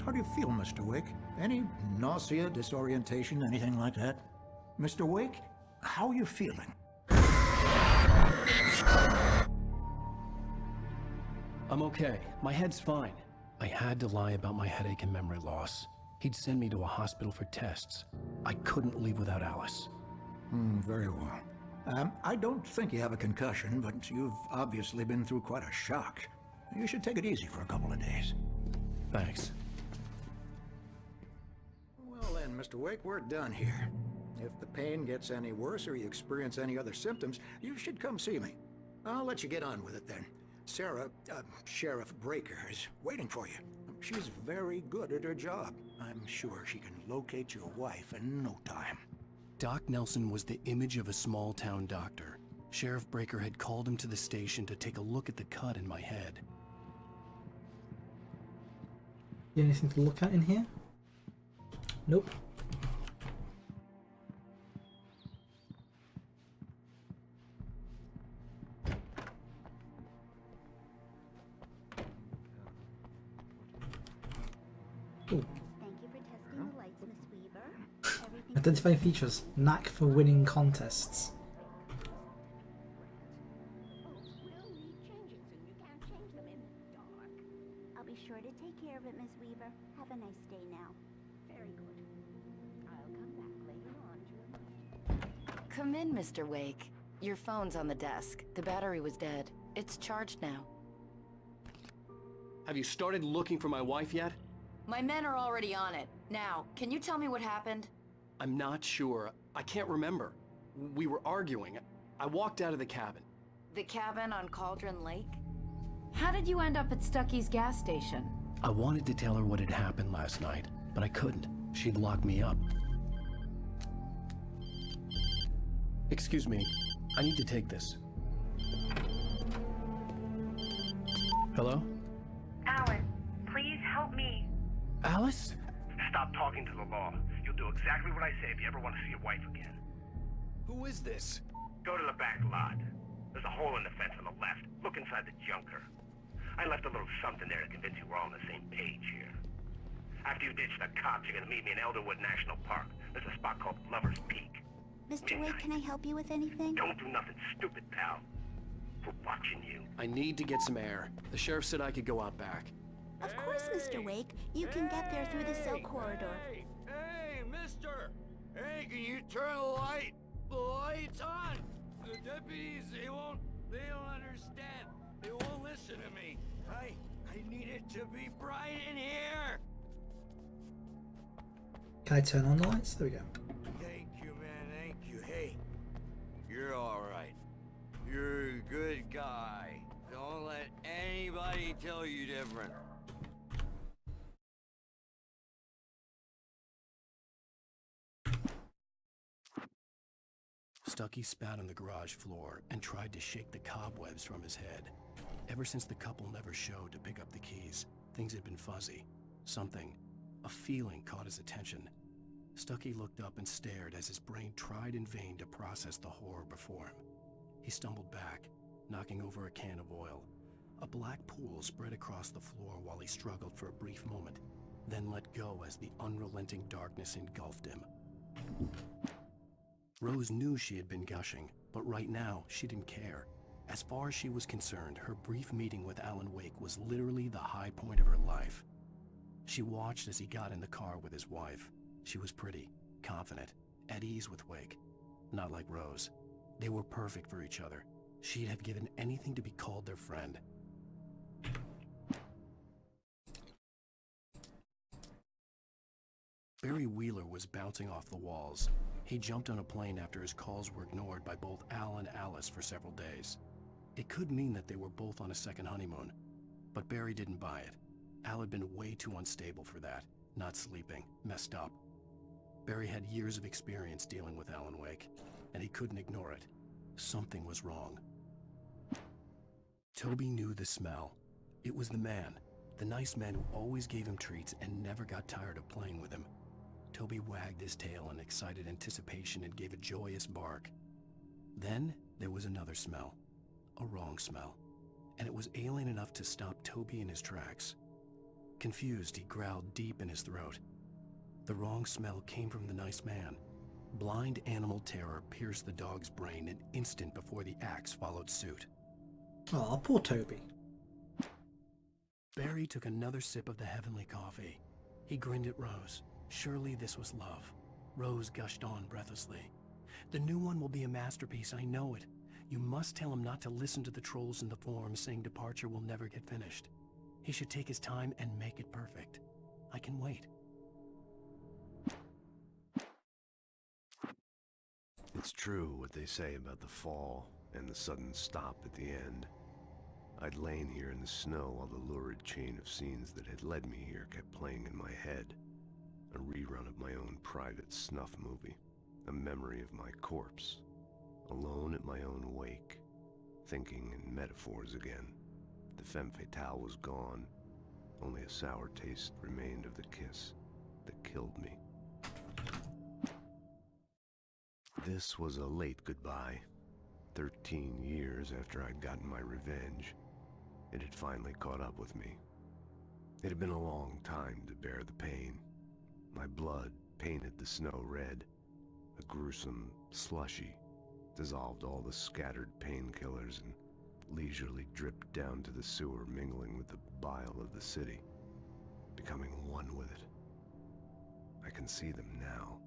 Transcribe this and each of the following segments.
How do you feel, Mr. Wake? Any nausea, disorientation, anything like that? Mr. Wake, how are you feeling? I'm okay. My head's fine. I had to lie about my headache and memory loss. He'd send me to a hospital for tests. I couldn't leave without Alice. Very well. I don't think you have a concussion, but you've obviously been through quite a shock. You should take it easy for a couple of days. Thanks. Well then, Mr. Wake, we're done here. If the pain gets any worse or you experience any other symptoms, you should come see me. I'll let you get on with it then. Sarah, Sheriff Breaker, is waiting for you. She's very good at her job. I'm sure she can locate your wife in no time. Doc Nelson was the image of a small-town doctor. Sheriff Breaker had called him to the station to take a look at the cut in my head. Anything to look at in here? Nope. Ooh. Thank you for testing the lights, Miss Weaver. Everything Identifying features. Knack for winning contests. will need changing soon. You can't change them in the dark. I'll be sure to take care of it, Miss Weaver. Have a nice day now. Very good. I'll come back later on to remind you. Come in, Mr. Wake. Your phone's on the desk. The battery was dead. It's charged now. Have you started looking for my wife yet? My men are already on it. Now, can you tell me what happened? I'm not sure. I can't remember. We were arguing. I walked out of the cabin. The cabin on Cauldron Lake? How did you end up at Stucky's gas station? I wanted to tell her what had happened last night, but I couldn't. She'd locked me up. Excuse me. I need to take this. Hello? Alan, please help me. Alice? Stop talking to the law. You'll do exactly what I say if you ever want to see your wife again. Who is this? Go to the back lot. There's a hole in the fence on the left. Look inside the junker. I left a little something there to convince you we're all on the same page here. After you ditch the cops, you're gonna meet me in Elderwood National Park. There's a spot called Lover's Peak. Mr. Wake, can I help you with anything? Don't do nothing stupid, pal. We're watching you. I need to get some air. The sheriff said I could go out back. Of course, Mr. Wake. You can get there through the cell corridor. Hey, mister! Hey, can you turn the lights on? The deputies, they don't understand. They won't listen to me. I need it to be bright in here. Can I turn on the lights? There we go. Thank you, man, thank you. Hey, you're all right. You're a good guy. Don't let anybody tell you different. Stucky spat on the garage floor and tried to shake the cobwebs from his head. Ever since the couple never showed to pick up the keys, things had been fuzzy. Something, a feeling caught his attention. Stucky looked up and stared as his brain tried in vain to process the horror before him. He stumbled back, knocking over a can of oil. A black pool spread across the floor while he struggled for a brief moment, then let go as the unrelenting darkness engulfed him. Rose knew she had been gushing, but right now she didn't care. As far as she was concerned, her brief meeting with Alan Wake was literally the high point of her life. She watched as he got in the car with his wife. She was pretty, confident, at ease with Wake. Not like Rose. They were perfect for each other. She'd have given anything to be called their friend. Barry Wheeler was bouncing off the walls. He jumped on a plane after his calls were ignored by both Al and Alice for several days. It could mean that they were both on a second honeymoon, but Barry didn't buy it. Al had been way too unstable for that, not sleeping, messed up. Barry had years of experience dealing with Alan Wake, and he couldn't ignore it. Something was wrong. Toby knew the smell. It was the man, the nice man who always gave him treats and never got tired of playing with him. Toby wagged his tail in excited anticipation and gave a joyous bark. Then there was another smell, a wrong smell, and it was alien enough to stop Toby in his tracks. Confused, he growled deep in his throat. The wrong smell came from the nice man. Blind animal terror pierced the dog's brain an instant before the axe followed suit. Oh, poor Toby. Barry took another sip of the heavenly coffee. He grinned at Rose. Surely this was love. Rose gushed on breathlessly. The new one will be a masterpiece, I know it. You must tell him not to listen to the trolls in the forums saying Departure will never get finished. He should take his time and make it perfect. I can wait. It's true what they say about the fall and the sudden stop at the end. I'd lain here in the snow while the lurid chain of scenes that had led me here kept playing in my head. A rerun of my own private snuff movie. A memory of my corpse. Alone at my own wake. Thinking in metaphors again. The femme fatale was gone. Only a sour taste remained of the kiss that killed me. This was a late goodbye. 13 years after I'd gotten my revenge. It had finally caught up with me. It had been a long time to bear the pain. My blood painted the snow red. A gruesome slushy dissolved all the scattered painkillers and leisurely dripped down to the sewer, mingling with the bile of the city, becoming one with it. I can see them now.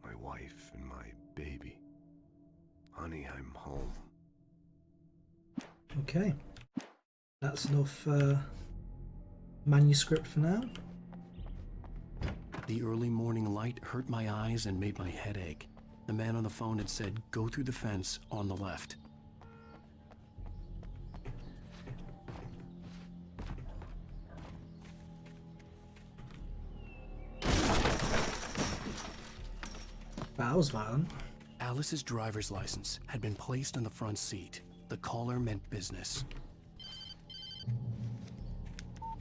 My wife and my baby. Honey, I'm home. Okay. That's enough manuscript for now. The early morning light hurt my eyes and made my head ache. The man on the phone had said, go through the fence on the left. That was violent. Alice's driver's license had been placed on the front seat. The caller meant business.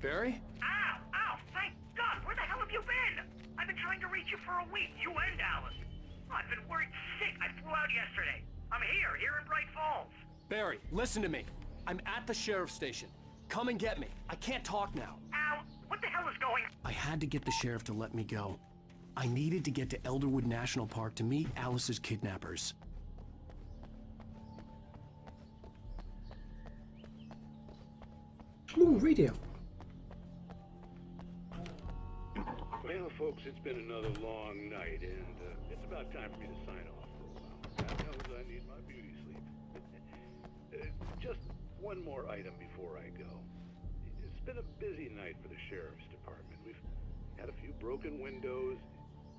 Barry? Ow! Ow! Thank God! Where the hell have you been? I've been trying to reach you for a week, you and Alice. I've been worried sick. I flew out yesterday. I'm here in Bright Falls. Barry, listen to me. I'm at the sheriff's station. Come and get me. I can't talk now. Ow! What the hell is going on? I had to get the sheriff to let me go. I needed to get to Elderwood National Park to meet Alice's kidnappers. Ooh, radio. Well, folks, it's been another long night, and it's about time for me to sign off for a while. God knows I need my beauty sleep. Just one more item before I go. It's been a busy night for the sheriff's department. We've had a few broken windows,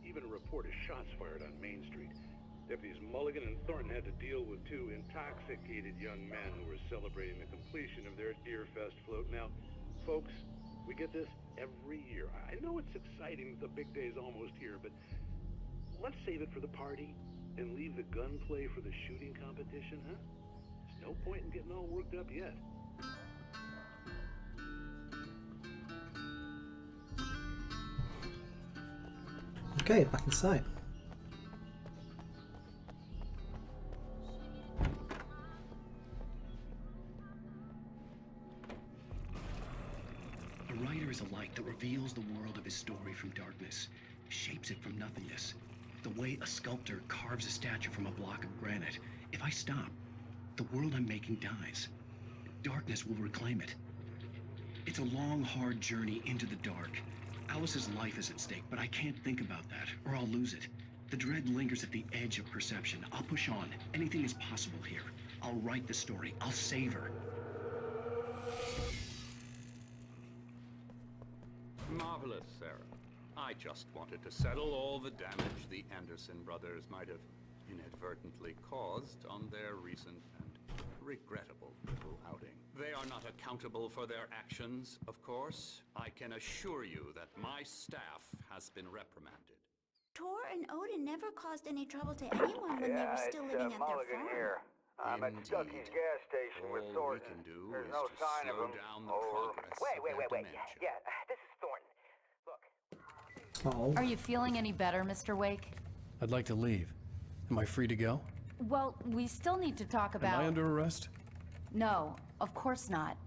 even a report of shots fired on Main Street. Deputies Mulligan and Thornton had to deal with two intoxicated young men who were celebrating the completion of their Deer Fest float. Now, folks, we get this every year. I know it's exciting that the big day's almost here, but let's save it for the party and leave the gunplay for the shooting competition, huh? There's no point in getting all worked up yet. Okay, back inside. A writer is a light that reveals the world of his story from darkness, shapes it from nothingness. The way a sculptor carves a statue from a block of granite. If I stop, the world I'm making dies. Darkness will reclaim it. It's a long, hard journey into the dark. Alice's life is at stake, but I can't think about that, or I'll lose it. The dread lingers at the edge of perception. I'll push on. Anything is possible here. I'll write the story. I'll save her. Marvelous, Sarah. I just wanted to settle all the damage the Anderson brothers might have inadvertently caused on their recent and regrettable little outing. They are not accountable for their actions, of course. I can assure you that my staff has been reprimanded. Tor and Odin never caused any trouble to anyone when they were still living at their Mulligan farm. here. I'm at Stucky's gas station with Thornton. There's no sign of him. Wait. Yeah, this is Thornton. Look. Uh-oh. Are you feeling any better, Mr. Wake? I'd like to leave. Am I free to go? Well, we still need to talk about... Am I under arrest? No, of course not.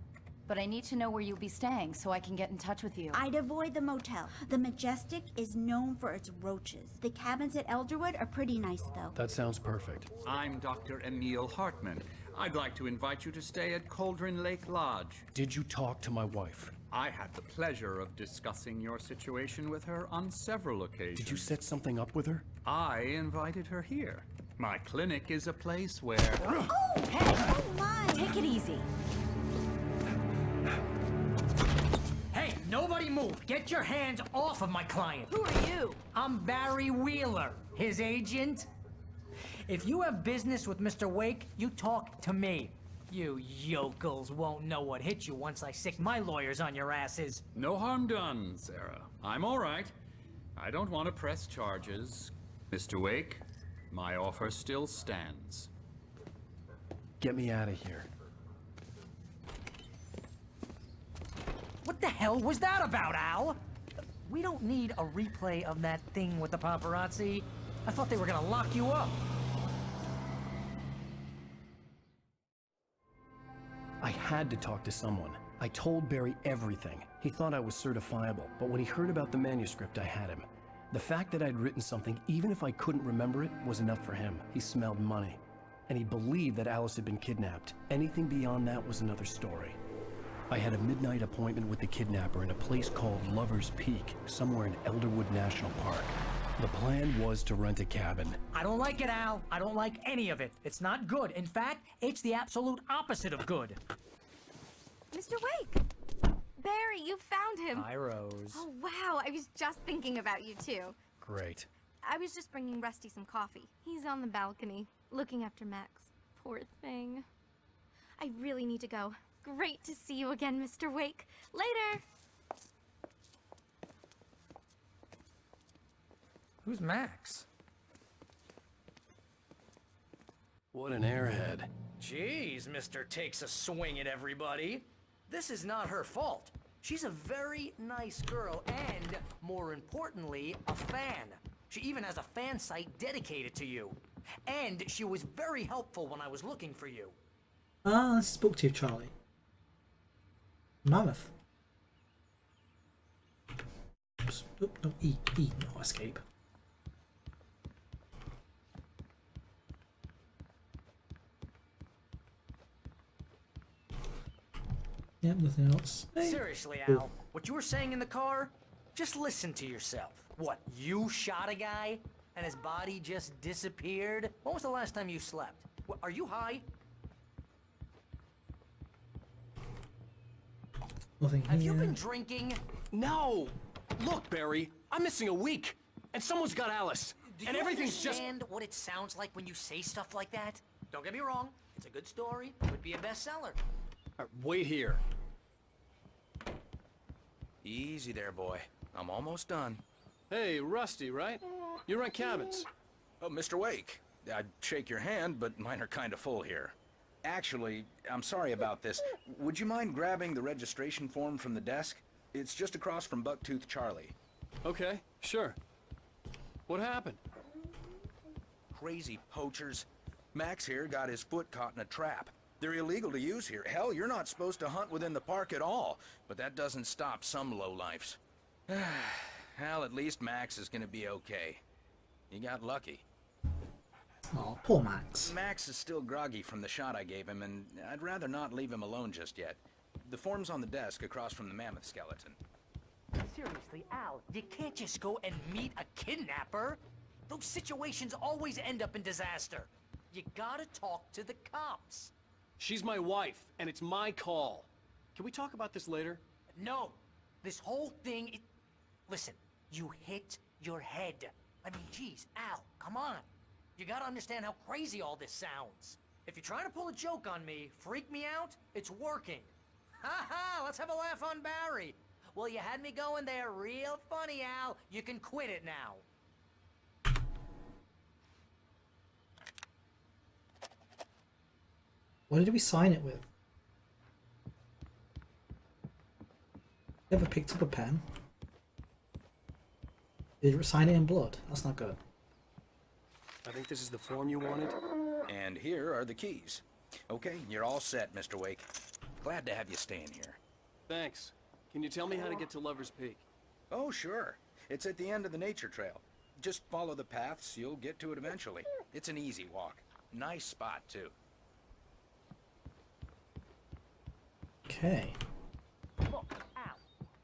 but I need to know where you'll be staying so I can get in touch with you. I'd avoid the motel. The Majestic is known for its roaches. The cabins at Elderwood are pretty nice, though. That sounds perfect. I'm Dr. Emil Hartman. I'd like to invite you to stay at Cauldron Lake Lodge. Did you talk to my wife? I had the pleasure of discussing your situation with her on several occasions. Did you set something up with her? I invited her here. My clinic is a place where... Oh, hey, oh my! Take it easy. Hey, nobody move! Get your hands off of my client! Who are you? I'm Barry Wheeler, his agent. If you have business with Mr. Wake, you talk to me. You yokels won't know what hit you once I sick my lawyers on your asses. No harm done, Sarah. I'm all right. I don't want to press charges. Mr. Wake, my offer still stands. Get me out of here. What the hell was that about, Al? We don't need a replay of that thing with the paparazzi. I thought they were gonna lock you up. I had to talk to someone. I told Barry everything. He thought I was certifiable, but when he heard about the manuscript, I had him. The fact that I'd written something, even if I couldn't remember it, was enough for him. He smelled money. And he believed that Alice had been kidnapped. Anything beyond that was another story. I had a midnight appointment with the kidnapper in a place called Lover's Peak, somewhere in Elderwood National Park. The plan was to rent a cabin. I don't like it, Al. I don't like any of it. It's not good. In fact, it's the absolute opposite of good. Mr. Wake! Barry, you found him! Hi, Rose. Oh, wow. I was just thinking about you, too. Great. I was just bringing Rusty some coffee. He's on the balcony, looking after Max. Poor thing. I really need to go. Great to see you again, Mr. Wake. Later! Who's Max? What an airhead. Jeez, Mr. Takes a swing at everybody. This is not her fault. She's a very nice girl and, more importantly, a fan. She even has a fan site dedicated to you. And she was very helpful when I was looking for you. Ah, this is booktube, Charlie. Mammoth. Oops. Oop, no, E, not escape. Yep, nothing else. Hey. Seriously, Al, what you were saying in the car? Just listen to yourself. What, you shot a guy and his body just disappeared? When was the last time you slept? What, are you high? Nothing Have here. you been drinking? No! Look, Barry, I'm missing a week, and someone's got Alice, and everything's just... Do you understand what it sounds like when you say stuff like that? Don't get me wrong, it's a good story, could be a bestseller. Wait here. Easy there, boy. I'm almost done. Hey, Rusty, right? You rent cabins. Oh, Mr. Wake. I'd shake your hand, but mine are kind of full here. Actually, I'm sorry about this. Would you mind grabbing the registration form from the desk? It's just across from Bucktooth Charlie. Okay, sure. What happened? Crazy poachers. Max here got his foot caught in a trap. They're illegal to use here. Hell, you're not supposed to hunt within the park at all. But that doesn't stop some lowlifes. Well, at least Max is gonna be okay. You got lucky. Oh, poor Max. Max is still groggy from the shot I gave him, and I'd rather not leave him alone just yet. The form's on the desk across from the mammoth skeleton. Seriously, Al, you can't just go and meet a kidnapper. Those situations always end up in disaster. You gotta talk to the cops. She's my wife, and it's my call. Can we talk about this later? No, this whole thing, listen, you hit your head. I mean, geez, Al, come on. You gotta understand how crazy all this sounds. If you're trying to pull a joke on me, freak me out, it's working. Ha ha, let's have a laugh on Barry. Well, you had me going there real funny, Al. You can quit it now. What did we sign it with? Never picked up a pen. Did we sign it in blood? That's not good. I think this is the form you wanted. And here are the keys. Okay, you're all set, Mr. Wake. Glad to have you staying here. Thanks. Can you tell me how to get to Lover's Peak? Oh, sure. It's at the end of the nature trail. Just follow the paths, you'll get to it eventually. It's an easy walk. Nice spot, too. Okay. Look, Al,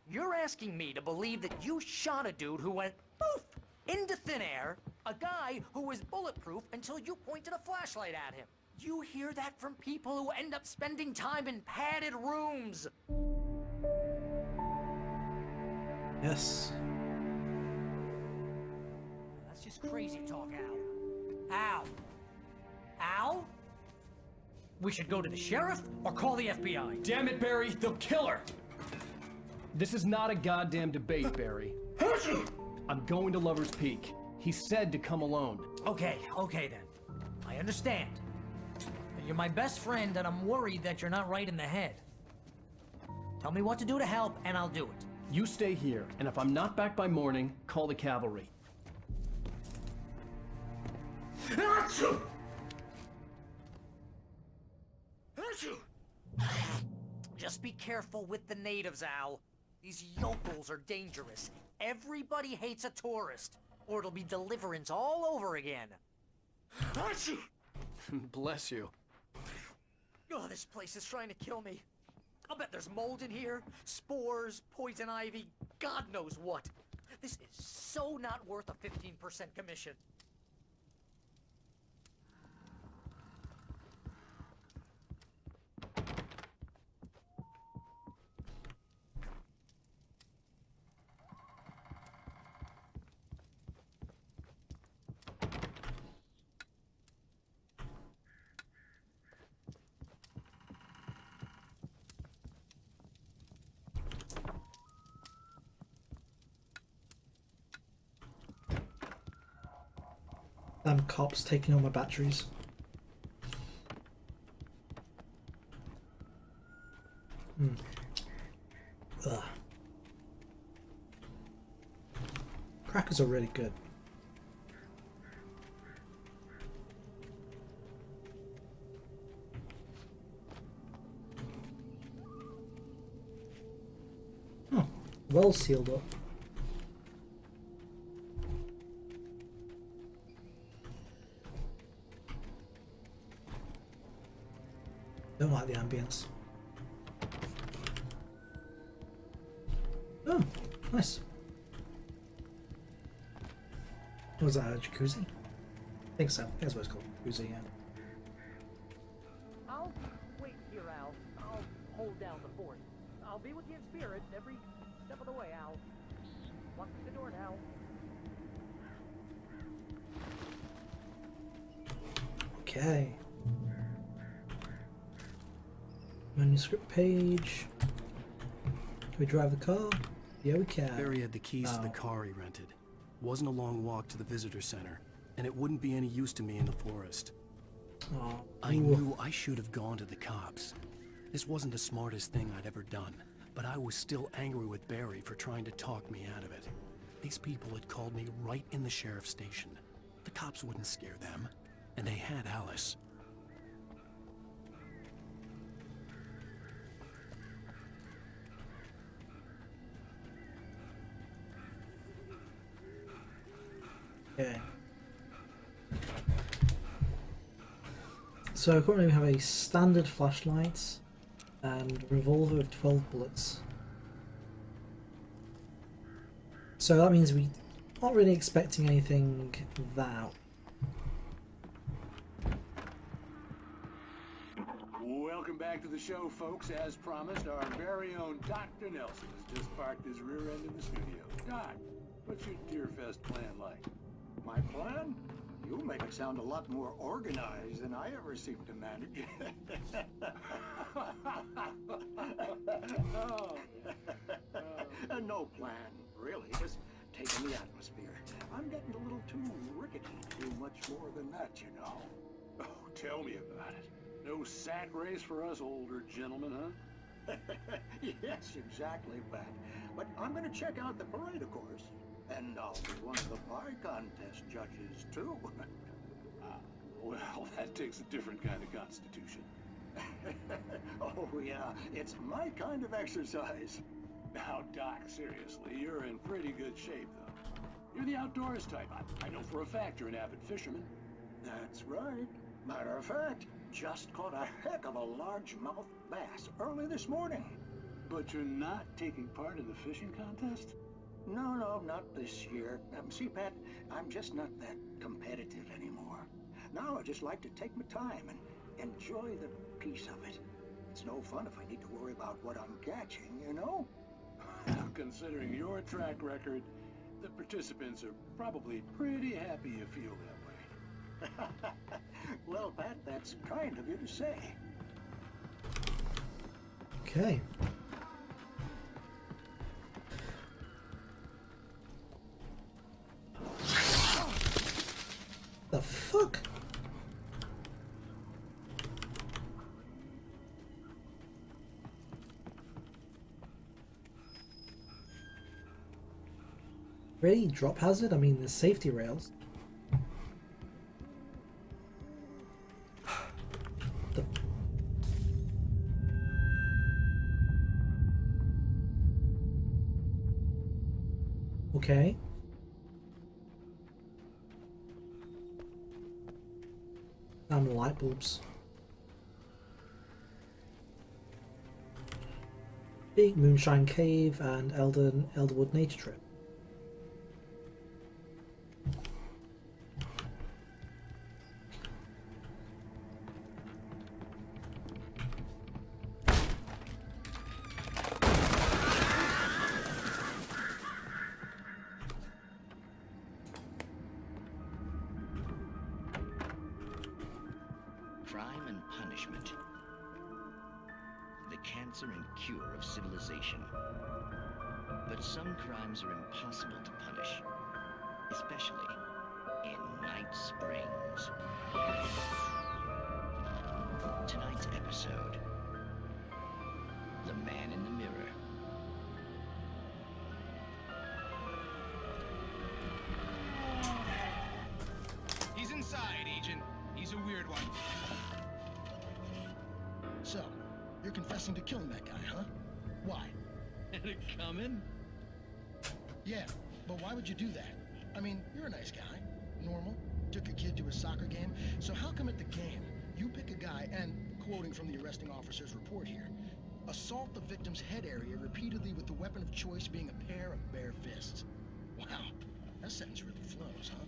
you're asking me to believe that you shot a dude who went poof into thin air, a guy who was bulletproof until you pointed a flashlight at him. You hear that from people who end up spending time in padded rooms. Yes. That's just crazy talk, Al. Al? Al? We should go to the sheriff or call the FBI. Damn it, Barry, they'll kill her! This is not a goddamn debate, Barry. I'm going to Lover's Peak. He said to come alone. Okay then. I understand. You're my best friend, and I'm worried that you're not right in the head. Tell me what to do to help, and I'll do it. You stay here, and if I'm not back by morning, call the cavalry. Just be careful with the natives, Al. These yokels are dangerous. Everybody hates a tourist, or it'll be Deliverance all over again. Bless you. Oh, this place is trying to kill me. I'll bet there's mold in here, spores, poison ivy, God knows what. This is so not worth a 15% commission. Cops taking all my batteries. Ugh. Crackers are really good. Oh, well sealed up. Don't like the ambience. Oh, nice. Was that a jacuzzi? I think so. That's what it's called. Jacuzzi, yeah. I'll wait here, Al. I'll hold down the fort. I'll be with you in spirit every step of the way, Al. Lock the door now. Okay. Manuscript page. Can we drive the car? Yeah, we can. Barry had the keys to the car he rented. Wasn't a long walk to the visitor center, and it wouldn't be any use to me in the forest. Oh. I knew I should have gone to the cops. This wasn't the smartest thing I'd ever done, but I was still angry with Barry for trying to talk me out of it. These people had called me right in the sheriff's station. The cops wouldn't scare them, and they had Alice. Okay. So currently we have a standard flashlight and revolver with 12 bullets. So that means we're not really expecting anything that. Welcome back to the show, folks. As promised, our very own Dr. Nelson has just parked his rear end in the studio. Doc, what's your Deerfest plan like? My plan? You make it sound a lot more organized than I ever seem to manage. No plan, really. Just taking the atmosphere. I'm getting a little too rickety to do much more than that, you know. Oh, tell me about it. No sack race for us older gentlemen, huh? Yes, exactly, Pat. But I'm going to check out the parade, of course. And I'll be one of the pie contest judges, too. Well, that takes a different kind of constitution. Oh, yeah, it's my kind of exercise. Now, Doc, seriously, you're in pretty good shape, though. You're the outdoors type. I know for a fact you're an avid fisherman. That's right. Matter of fact, just caught a heck of a largemouth bass early this morning. But you're not taking part in the fishing contest? No, not this year. See, Pat, I'm just not that competitive anymore. Now I just like to take my time and enjoy the peace of it. It's no fun if I need to worry about what I'm catching, you know? Considering your track record, the participants are probably pretty happy you feel that way. Well, Pat, that's kind of you to say. Okay. The fuck? Really? Drop hazard? I mean, there's safety rails. Okay. And light bulbs. Big Moonshine Cave and Elderwood Nature Trip. Crime and punishment. The cancer and cure of civilization. But some crimes are impossible to punish, especially in Night Springs. Tonight's episode, The Man in the Mirror. He's inside, Agent. He's a weird one. So, you're confessing to killing that guy, huh? Why? Had it coming? Yeah, but why would you do that? I mean, you're a nice guy. Normal. Took your kid to a soccer game. So how come at the game, you pick a guy and, quoting from the arresting officer's report here, assault the victim's head area repeatedly with the weapon of choice being a pair of bare fists? Wow, that sentence really flows, huh?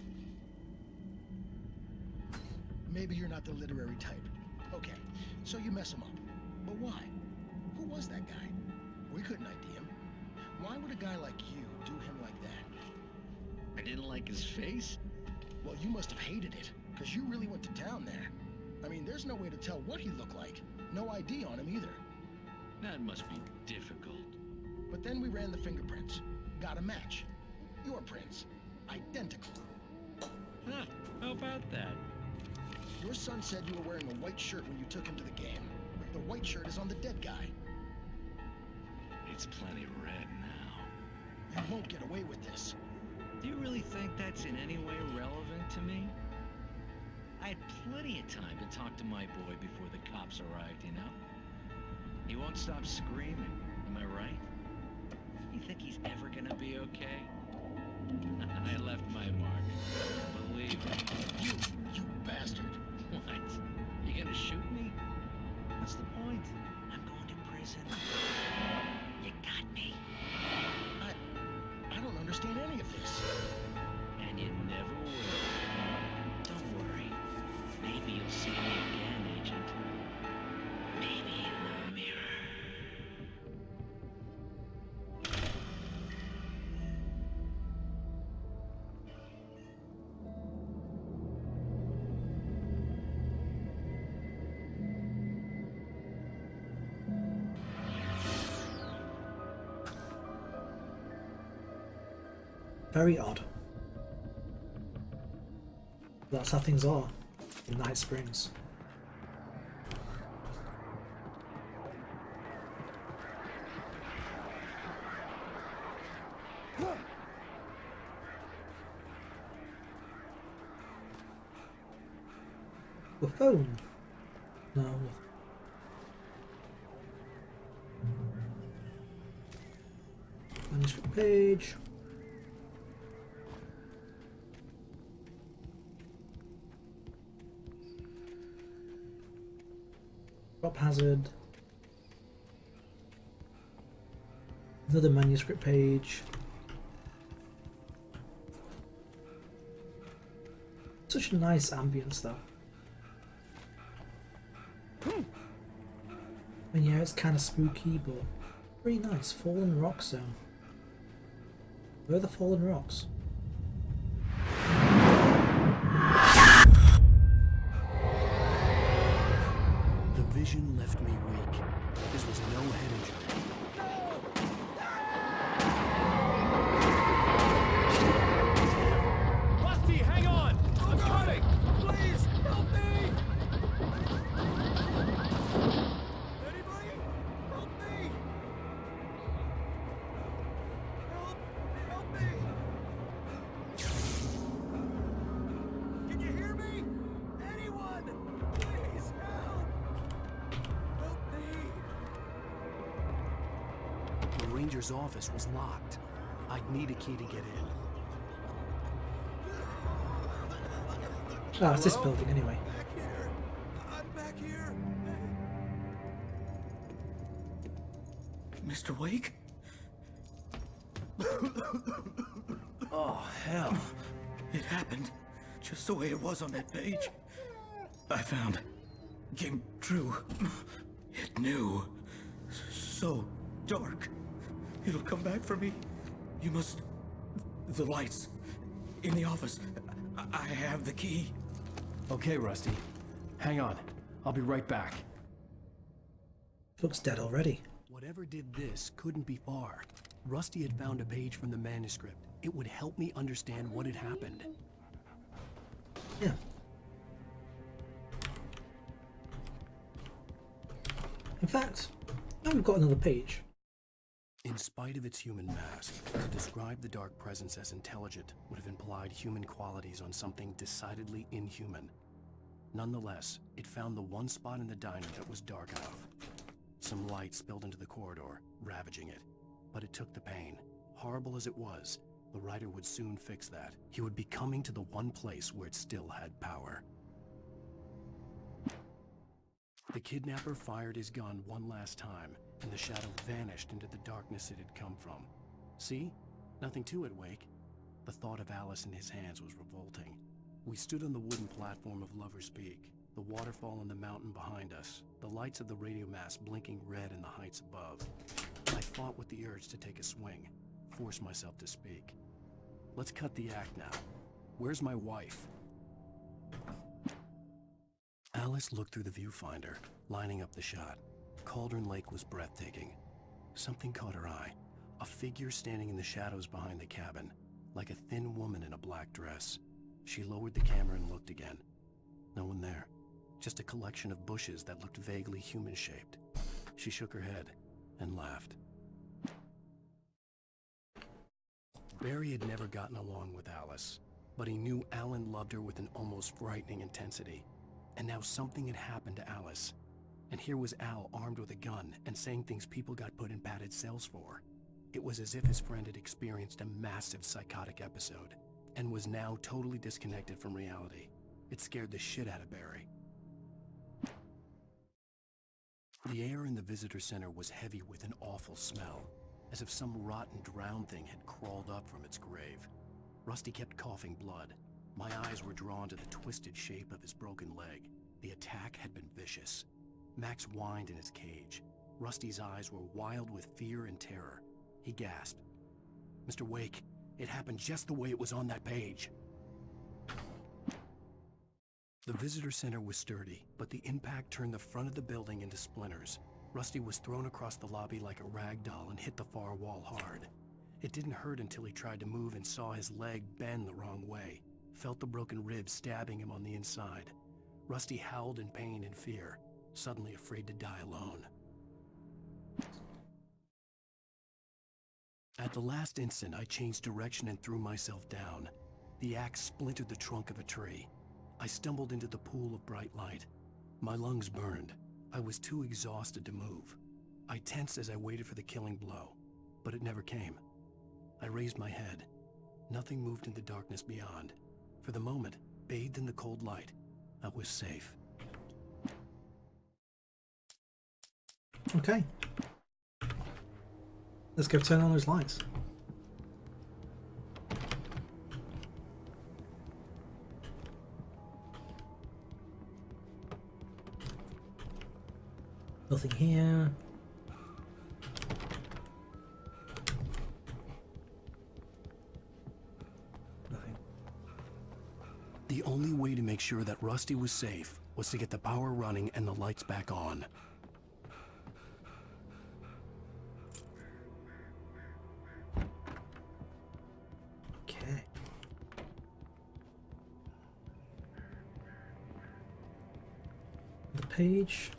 Maybe you're not the literary type. Okay, so you mess him up. But why? Who was that guy? We couldn't ID him. Why would a guy like you do him like that? I didn't like his face? Well, you must have hated it, because you really went to town there. I mean, there's no way to tell what he looked like. No ID on him either. That must be difficult. But then we ran the fingerprints. Got a match. Your prints. Identical. Huh, how about that? Your son said you were wearing a white shirt when you took him to the game. The white shirt is on the dead guy. It's plenty red now. You won't get away with this. Do you really think that's in any way relevant to me? I had plenty of time to talk to my boy before the cops arrived, you know? He won't stop screaming, am I right? You think he's ever gonna be okay? I left my mark. Believe me. You bastard. What? You gonna shoot me? What's the point? I'm going to prison. You got me. I don't understand any of this. And you never will. Don't worry. Maybe you'll see me again, Agent. Maybe in the mirror. Very odd. That's how things are in Night Springs. The phone. No. manuscript page. Drop hazard. Another manuscript page. Such a nice ambience though. And yeah, it's kind of spooky, but pretty nice. Fallen Rock Zone. Where are the fallen rocks? The vision left me weak. This was no head injury. Rusty, hang on! I'm coming! Please, help me! Anybody? Help me! Help me! Can you hear me? Anyone? Please, help! Help me! The ranger's office was locked. I'd need a key to get in. Ah, it's this building anyway. Back here! I'm back here! Mr. Wake? Oh, hell. It happened just the way it was on that page. I found. Came true. It knew. So dark. It'll come back for me. You must... The lights. In the office. I have the key. Okay, Rusty. Hang on. I'll be right back. Looks dead already. Whatever did this couldn't be far. Rusty had found a page from the manuscript. It would help me understand what had happened. Yeah. In fact, now we've got another page. In spite of its human mask, to describe the Dark Presence as intelligent would have implied human qualities on something decidedly inhuman. Nonetheless, it found the one spot in the diner that was dark enough. Some light spilled into the corridor, ravaging it. But it took the pain. Horrible as it was, the writer would soon fix that. He would be coming to the one place where it still had power. The kidnapper fired his gun one last time, and the shadow vanished into the darkness it had come from. See? Nothing to it, Wake. The thought of Alice in his hands was revolting. We stood on the wooden platform of Lover's Peak, the waterfall on the mountain behind us, the lights of the radio mast blinking red in the heights above. I fought with the urge to take a swing, force myself to speak. Let's cut the act now. Where's my wife? Alice looked through the viewfinder, lining up the shot. Cauldron Lake was breathtaking. Something caught her eye. A figure standing in the shadows behind the cabin, like a thin woman in a black dress. She lowered the camera and looked again. No one there. Just a collection of bushes that looked vaguely human-shaped. She shook her head and laughed. Barry had never gotten along with Alice, but he knew Alan loved her with an almost frightening intensity. And now something had happened to Alice. And here was Al armed with a gun and saying things people got put in padded cells for. It was as if his friend had experienced a massive psychotic episode and was now totally disconnected from reality. It scared the shit out of Barry. The air in the visitor center was heavy with an awful smell, as if some rotten drowned thing had crawled up from its grave. Rusty kept coughing blood. My eyes were drawn to the twisted shape of his broken leg. The attack had been vicious. Max whined in his cage. Rusty's eyes were wild with fear and terror. He gasped. "Mr. Wake, it happened just the way it was on that page." The visitor center was sturdy, but the impact turned the front of the building into splinters. Rusty was thrown across the lobby like a rag doll and hit the far wall hard. It didn't hurt until he tried to move and saw his leg bend the wrong way. Felt the broken ribs stabbing him on the inside. Rusty howled in pain and fear, suddenly afraid to die alone. At the last instant, I changed direction and threw myself down. The axe splintered the trunk of a tree. I stumbled into the pool of bright light. My lungs burned. I was too exhausted to move. I tensed as I waited for the killing blow, but it never came. I raised my head. Nothing moved in the darkness beyond. For the moment, bathed in the cold light, I was safe. Okay. Let's go turn on those lights. Nothing here. Nothing. The only way to make sure that Rusty was safe was to get the power running and the lights back on. Okay. The page.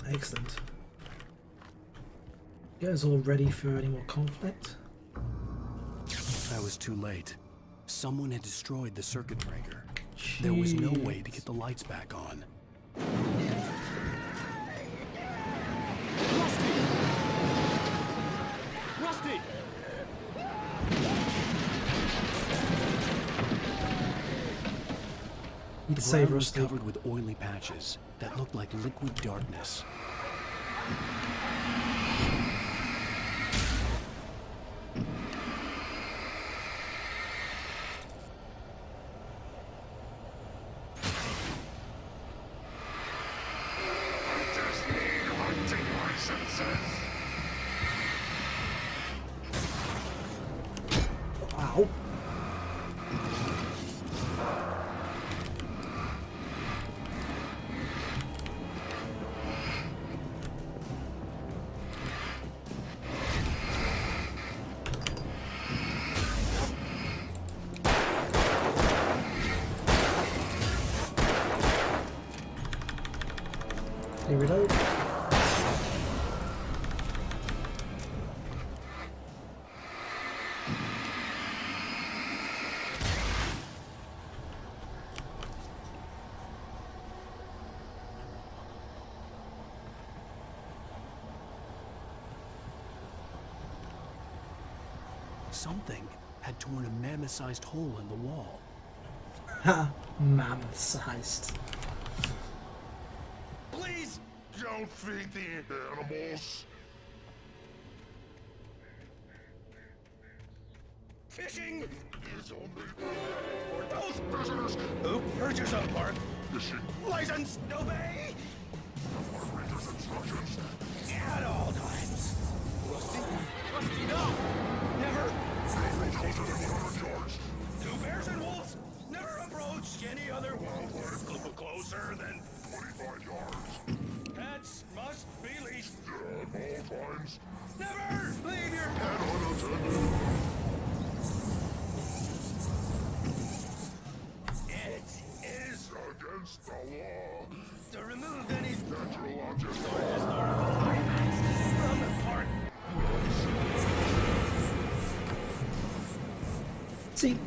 Excellent. Get us all ready for any more conflict. I was too late. Someone had destroyed the circuit breaker. There was no way to get the lights back on. Rusty! The ground was covered with oily patches that looked like liquid darkness. Ow. Okay, reload. Something had torn a mammoth-sized hole in the wall. Ha! Mammoth-sized. Please don't feed the animals. Fishing is only for those prisoners who heard yourself, Mark. Fishing. License, obey. Reader's instructions. At all times. Rusty, Rusty, no, never. 100 yards. Two bears and wolves never approach any other wildlife closer than 25 yards. pets must be leashed. At all times. Never leave your And unattended. It is against the law to remove any natural objects or historical artifacts from the park. See,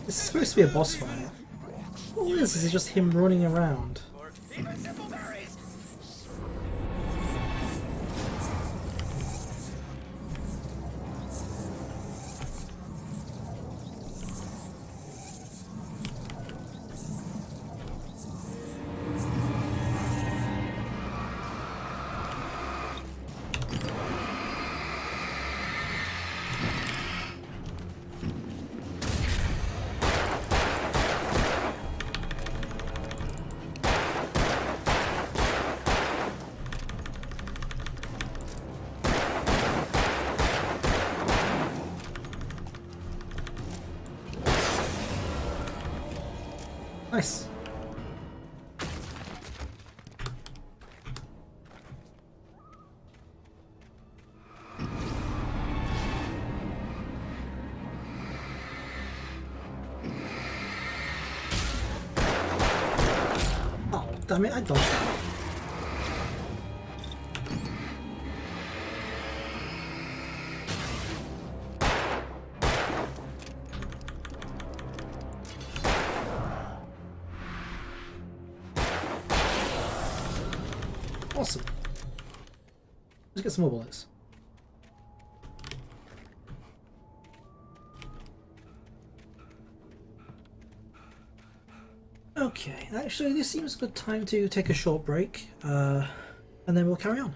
this is supposed to be a boss fight. All this is just him running around. Or even simple berries. Nice. Oh, damn it, I dodged that. Awesome. Let's get some more bullets. Okay, actually this seems a good time to take a short break, and then we'll carry on.